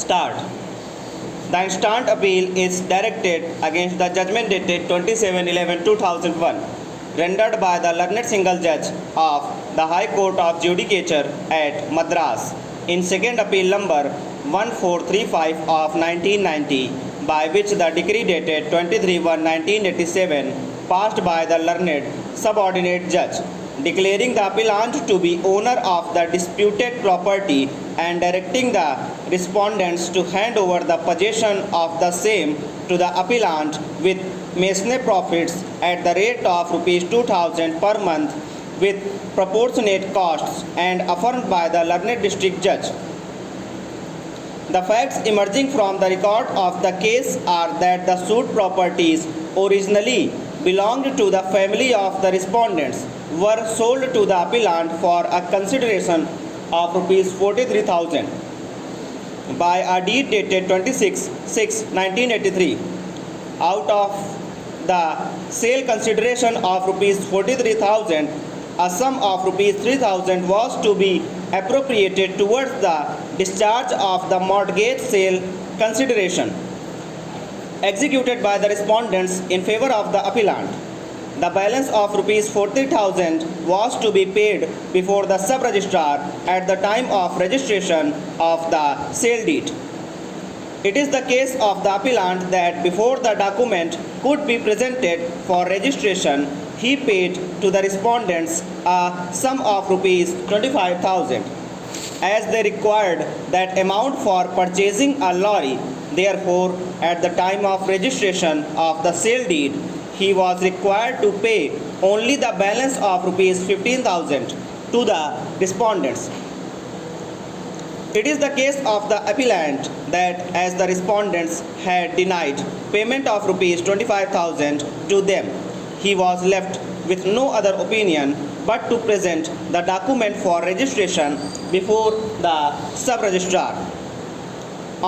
Start. The instant appeal is directed against the judgment dated 27/11/2001, rendered by the learned single judge of the High Court of Judicature at Madras in second appeal number 1435 of 1990, by which the decree dated 23/1/1987 passed by the learned subordinate judge, declaring the appellant to be owner of the disputed property and directing the respondents to hand over the possession of the same to the appellant with masonry profits at the rate of rupees 2000 per month with proportionate costs, and affirmed by the learned district judge. The facts emerging from the record of the case are that the suit properties originally belonged to the family of the respondents were sold to the appellant for a consideration of rupees 43,000 by a deed dated 26/6/1983. Out of the sale consideration of rupees 43,000, a sum of rupees 3,000 was to be appropriated towards the discharge of the mortgage sale consideration executed by the respondents in favor of the appellant. The balance of rupees 40,000 was to be paid before the sub-registrar at the time of registration of the sale deed. It is the case of the appellant that before the document could be presented for registration, he paid to the respondents a sum of rupees 25,000, as they required that amount for purchasing a lorry. Therefore, at the time of registration of the sale deed, he was required to pay only the balance of rupees 15,000 to the respondents. It is the case of the appellant that as the respondents had denied payment of rupees 25,000 to them, he was left with no other opinion but to present the document for registration before the sub-registrar.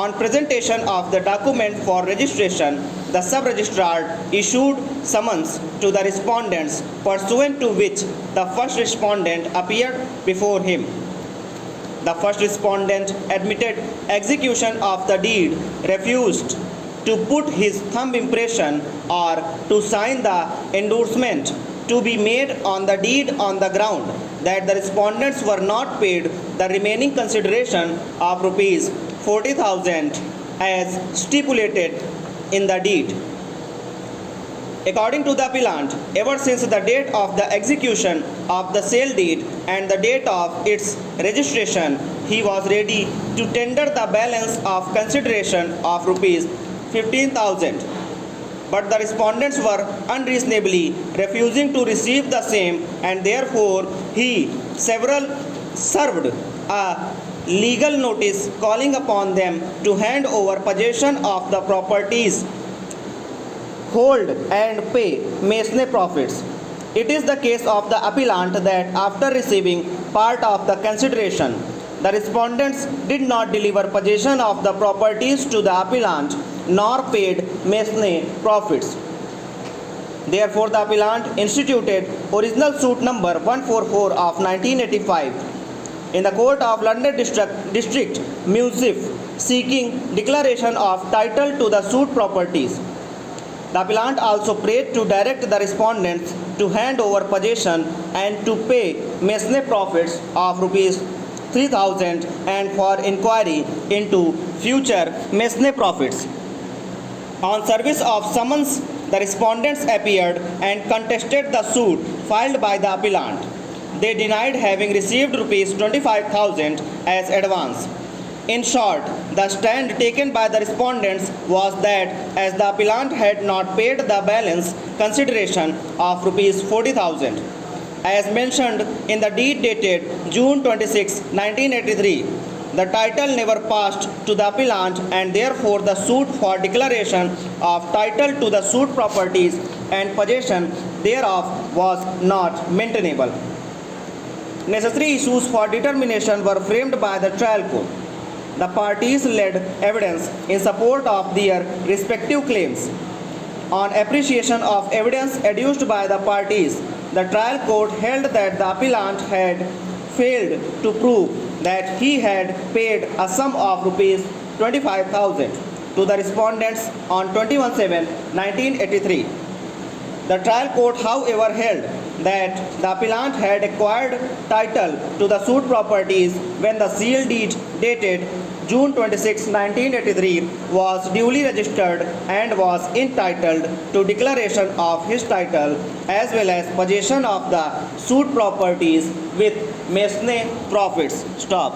On presentation of the document for registration, the sub-registrar issued summons to the respondents, pursuant to which the first respondent appeared before him. The first respondent admitted execution of the deed, refused to put his thumb impression or to sign the endorsement to be made on the deed on the ground that the respondents were not paid the remaining consideration of rupees 40,000 as stipulated in the deed. According to the appellant, ever since the date of the execution of the sale deed and the date of its registration, he was ready to tender the balance of consideration of rupees 15,000. But the respondents were unreasonably refusing to receive the same, and therefore he served a legal notice calling upon them to hand over possession of the properties, hold and pay masonry profits. It is the case of the appellant that after receiving part of the consideration, the respondents did not deliver possession of the properties to the appellant nor paid masonry profits. Therefore, the appellant instituted original suit number 144 of 1985 in the Court of London District, Musif, seeking declaration of title to the suit properties. The appellant also prayed to direct the respondents to hand over possession and to pay masonry profits of rupees 3,000 and for inquiry into future masonry profits. On service of summons, the respondents appeared and contested the suit filed by the appellant. They denied having received rupees 25,000 as advance. In short, the stand taken by the respondents was that as the appellant had not paid the balance consideration of rupees 40,000, as mentioned in the deed dated June 26, 1983, the title never passed to the appellant, and therefore the suit for declaration of title to the suit properties and possession thereof was not maintainable. Necessary issues for determination were framed by the trial court. The parties led evidence in support of their respective claims. On appreciation of evidence adduced by the parties, the trial court held that the appellant had failed to prove that he had paid a sum of rupees 25,000 to the respondents on 21/7/1983. The trial court, however, held that the appellant had acquired title to the suit properties when the seal deed dated June 26, 1983 was duly registered and was entitled to declaration of his title as well as possession of the suit properties with Masne profits. Stop.